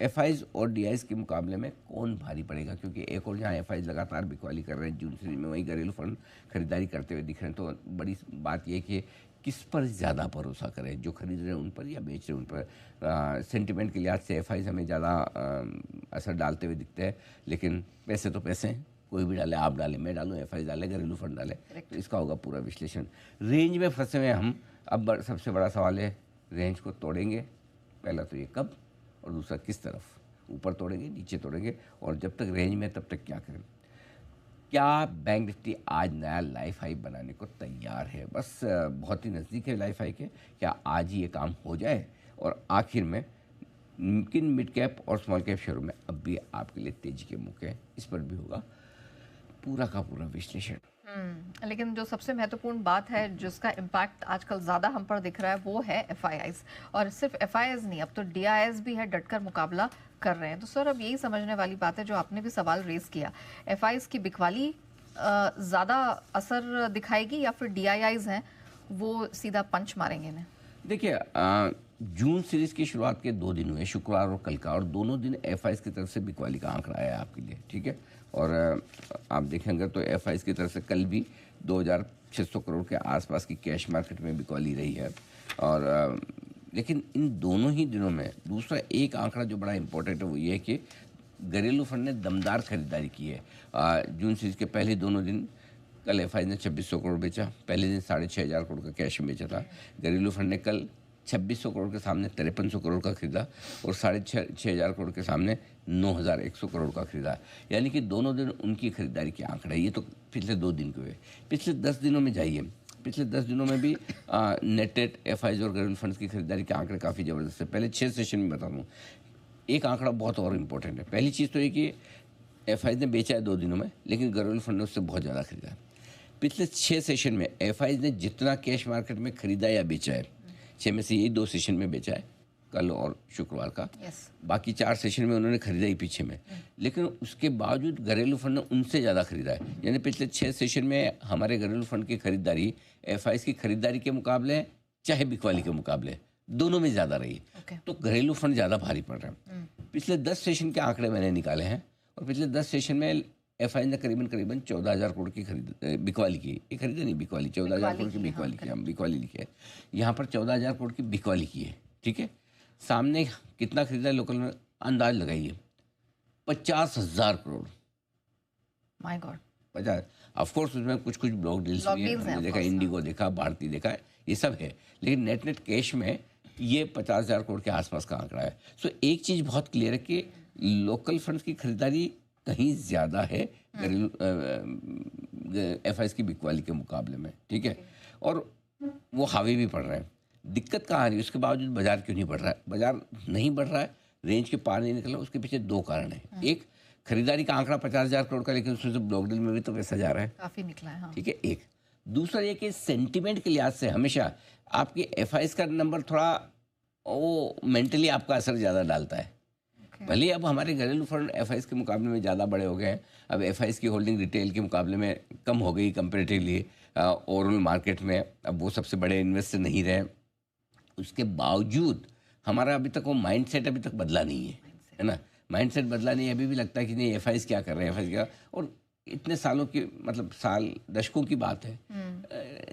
FIIs और DIs के मुकाबले में कौन भारी पड़ेगा, क्योंकि एक और जहाँ एफआईज लगातार बिकवाली कर रहे हैं जून सीरीज में, वहीं घरेलू फंड खरीदारी करते हुए दिख रहे हैं। तो बड़ी बात यह कि किस पर ज़्यादा भरोसा करें, जो खरीद रहे हैं उन पर या बेच रहे हैं उन पर। सेंटिमेंट के लिहाज से एफआईज हमें ज़्यादा असर डालते हुए दिखते हैं, लेकिन पैसे तो पैसे हैं, कोई भी डाले, आप डालें, मैं डालूँ, एफआईज डालें, घरेलू फंड डालें, तो इसका होगा पूरा विश्लेषण। रेंज में फंसे हुए हम। अब सबसे बड़ा सवाल है, रेंज को तोड़ेंगे, पहला तो ये कब, और दूसरा किस तरफ, ऊपर तोड़ेंगे नीचे तोड़ेंगे, और जब तक रेंज में तब तक क्या करें। क्या बैंक निफ्टी आज नया लाइफ हाई बनाने को तैयार है? बस बहुत ही नज़दीक है लाइफ हाई के, क्या आज ही ये काम हो जाए? और आखिर में किन मिड कैप और स्मॉल कैप शेयरों में अब भी आपके लिए तेजी के मौके हैं, इस पर भी होगा पूरा का पूरा विश्लेषण। लेकिन जो सबसे महत्वपूर्ण बात है जिसका इम्पैक्ट आजकल ज़्यादा हम पर दिख रहा है वो है एफआईआईज, और सिर्फ एफआईआईज नहीं, अब तो डीआईआईज भी है, डटकर मुकाबला कर रहे हैं। तो सर अब यही समझने वाली बात है, जो आपने भी सवाल रेज किया, एफआईआईज की बिकवाली ज़्यादा असर दिखाएगी या फिर डीआईआईज हैं वो सीधा पंच मारेंगे इन्हें? देखिए, जून सीरीज की शुरुआत के 2 दिन हुए, शुक्रवार और कल का, और दोनों दिन एफआईज की तरफ से बिकवाली का आंकड़ा आया आपके लिए, ठीक है। और आप देखेंगे तो एफआईज की तरफ से कल भी 2600 करोड़ के आसपास की कैश मार्केट में बिकवाली रही है। और लेकिन इन दोनों ही दिनों में दूसरा एक आंकड़ा जो बड़ा इंपॉर्टेंट है वो ये है कि घरेलू फंड ने दमदार खरीदारी की है। जून सीरीज के पहले दोनों दिन, कल एफआई ने 2600 करोड़ बेचा, पहले दिन 6500 करोड़ का कैश में बेचा था। घरेलू फंड ने कल 2600 करोड़ के सामने 5300 करोड़ का खरीदा, और 6500 करोड़ के सामने 9100 करोड़ का खरीदा। यानी कि दोनों दिन उनकी खरीदारी के आंकड़े, ये तो पिछले 2 दिन के हुए। पिछले 10 दिनों में जाइए, पिछले 10 दिनों में भी नेटेड एफआईज और घरेलू फंड्स की खरीदारी के आंकड़े काफ़ी ज़बरदस्त है। पहले 6 सेशन में बता दूँ, एक आंकड़ा बहुत और इम्पोर्टेंट है। पहली चीज़ तो ये कि एफआईज ने बेचा है 2 दिनों में, लेकिन घरेलू फंड ने उससे बहुत ज़्यादा खरीदा है। पिछले 6 सेशन में एफआईज ने जितना कैश मार्केट में खरीदा या बेचा है, 6 में से यही 2 सेशन में बेचा है, कल और शुक्रवार का। बाकी 4 सेशन में उन्होंने खरीदा ही पीछे में, लेकिन उसके बावजूद घरेलू फंड ने उनसे ज़्यादा खरीदा है। यानी पिछले 6 सेशन में हमारे घरेलू फंड की खरीदारी एफआईज की खरीदारी के मुकाबले, चाहे बिकवाली के मुकाबले, दोनों में ज़्यादा रही। तो घरेलू फंड ज़्यादा भारी पड़ रहा है। पिछले 10 सेशन के आंकड़े मैंने निकाले हैं, और पिछले 10 सेशन में एफआई ने करीबन 14,000 करोड़ की बिकवाली की, ये खरीदा नहीं, बिकवाली, 14,000 करोड़ की बिकवाली की, हम बिकवाली लिखे है यहाँ पर, 14,000 करोड़ की बिकवाली की है, ठीक है। सामने कितना खरीदा है लोकल में, अंदाज लगाइए, 50,000 करोड़। My God, 50। ऑफकोर्स उसमें कुछ ब्लॉक डील्स भी हैं, हमने देखा, इंडिगो देखा, भारती देखा, ये सब है, लेकिन नेट कैश में ये 50,000 करोड़ के आसपास का आंकड़ा है। सो एक चीज़ बहुत क्लियर है कि लोकल फंड्स की खरीदारी कहीं ज़्यादा है घरेलू एफआईज की बिकवाली के मुकाबले में, ठीक है। और वो हावी भी पड़ रहे हैं। दिक्कत कहाँ आ रही है, उसके बावजूद बाजार क्यों नहीं बढ़ रहा है? बाजार नहीं बढ़ रहा है, रेंज के पार नहीं निकल रहा, उसके पीछे 2 कारण हैं। एक, खरीदारी का आंकड़ा 50,000 करोड़ का, लेकिन उसमें से ब्लॉक डील में भी तो पैसा जा रहा है, काफ़ी निकला है, हाँ। ठीक है, एक। दूसरा ये कि सेंटिमेंट के लिहाज से हमेशा आपकी एफआईज का नंबर थोड़ा वो मेंटली आपका असर ज़्यादा डालता है। भले अब हमारे घरेलू फंड एफआईज के मुकाबले में ज़्यादा बड़े हो गए हैं, अब एफआईज की होल्डिंग रिटेल के मुकाबले में कम हो गई कंपेरेटिवली ओवरऑल मार्केट में, अब वो सबसे बड़े इन्वेस्टर नहीं रहे। उसके बावजूद हमारा अभी तक वो माइंडसेट अभी तक बदला नहीं है ना, माइंडसेट बदला नहीं है। अभी भी लगता है कि नहीं, एफआईज क्या कर रहे हैं, एफआईज क्या, और इतने सालों की, मतलब साल दशकों की बात है,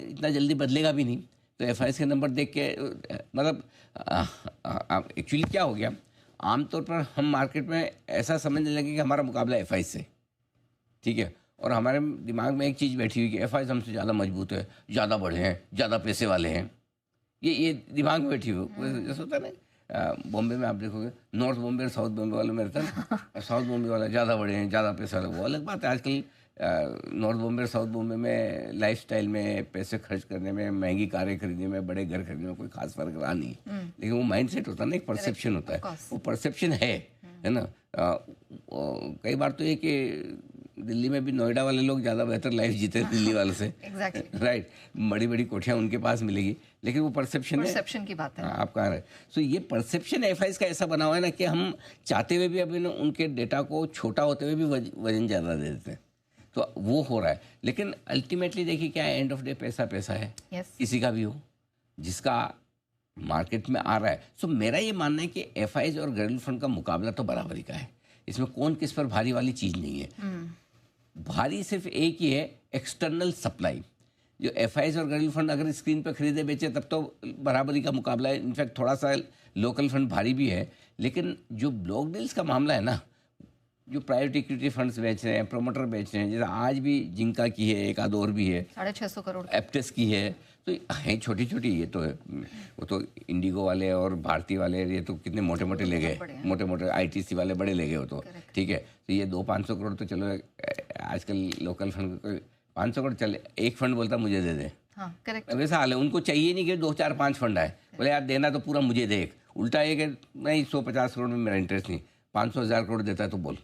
इतना जल्दी बदलेगा भी नहीं। तो एफआईज के नंबर देख के मतलब एक्चुअली क्या हो गया, आमतौर पर हम मार्केट में ऐसा समझने लगे कि हमारा मुकाबला एफआईज से, ठीक है, और हमारे दिमाग में एक चीज़ बैठी हुई कि एफआईज हमसे ज़्यादा मजबूत है, ज़्यादा बड़े हैं, ज़्यादा पैसे वाले हैं, ये दिमाग में बैठी हुई। जैसे होता है ना, बॉम्बे में आप देखोगे, नॉर्थ बॉम्बे और साउथ बॉम्बे वालों में रहता है ना, साउथ बॉम्बे वाला ज़्यादा बड़े हैं, ज़्यादा पैसे वाले, वो अलग बात है। आजकल नॉर्थ बॉम्बे और साउथ बॉम्बे में लाइफस्टाइल में, पैसे खर्च करने में, महंगी कारें खरीदने में, बड़े घर खरीदने में कोई खास फर्क रहा नहीं, लेकिन वो माइंडसेट होता है ना, एक परसेप्शन होता है, वो परसेप्शन है ना। कई बार तो ये कि दिल्ली में भी नोएडा वाले लोग ज़्यादा बेहतर लाइफ जीते दिल्ली वालों से, राइट, बड़ी बड़ी कोठियाँ उनके पास मिलेगी, लेकिन वो परसेप्शन की बात है। आप कहाँ रहे। सो ये परसेप्शन एफआईज का ऐसा बना हुआ है ना कि हम चाहते हुए भी अभी उनके डेटा को छोटा होते हुए भी वजन ज़्यादा दे देते हैं, तो वो हो रहा है। लेकिन अल्टीमेटली देखिए क्या है, एंड ऑफ डे पैसा पैसा है, किसी का भी हो, जिसका मार्केट में आ रहा है। सो मेरा ये मानना है कि एफआईज और घरेलू फंड का मुकाबला तो बराबरी का है, इसमें कौन किस पर भारी वाली चीज़ नहीं है। भारी सिर्फ एक ही है, एक्सटर्नल सप्लाई। जो एफआईज और घरेलू फंड अगर स्क्रीन पर खरीदे बेचे तब तो बराबरी का मुकाबला है, इनफैक्ट थोड़ा सा लोकल फंड भारी भी है। लेकिन जो ब्लॉक डील्स का मामला है ना, जो प्राइवेट इक्विटी फंड्स बेच रहे हैं, प्रोमोटर बेच रहे हैं, जैसे आज भी जिंका की है, एक आध और भी है, 650 करोड़ एप्टेस की है, तो है छोटी छोटी। ये तो है, वो तो इंडिगो वाले और भारतीय वाले ये तो कितने मोटे मोटे ले गए, मोटे मोटे आईटीसी वाले बड़े ले गए वो तो, ठीक है। तो ये 200-500 करोड़ तो चलो आजकल लोकल फंड 500 करोड़ चले, एक फंड बोलता मुझे दे दे, हाँ करेक्ट। वैसा हाल है। उनको चाहिए नहीं कि 2-4-5 फंड आए, बोले यार देना तो पूरा मुझे दे। उल्टा ये कि नहीं 150 करोड़ में मेरा इंटरेस्ट नहीं, 500,000 करोड़ देता है तो बोल,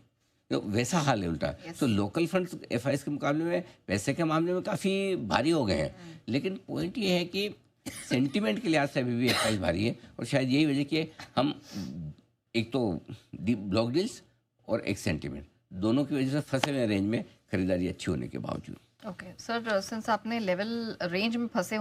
तो वैसा हाल है उल्टा। तो लोकल फंड्स एफआईएस के मुकाबले में पैसे के मामले में काफ़ी भारी हो गए हैं। लेकिन पॉइंट ये है कि सेंटिमेंट के लिहाज से अभी भी एफआईएस भारी है, और शायद यही वजह कि हम एक तो ब्लॉक डील्स और एक सेंटिमेंट दोनों की वजह से फंसे हुए रेंज में खरीदारी अच्छी होने के बावजूद। ओके सर, सिंस आपने लेवल रेंज में फंसे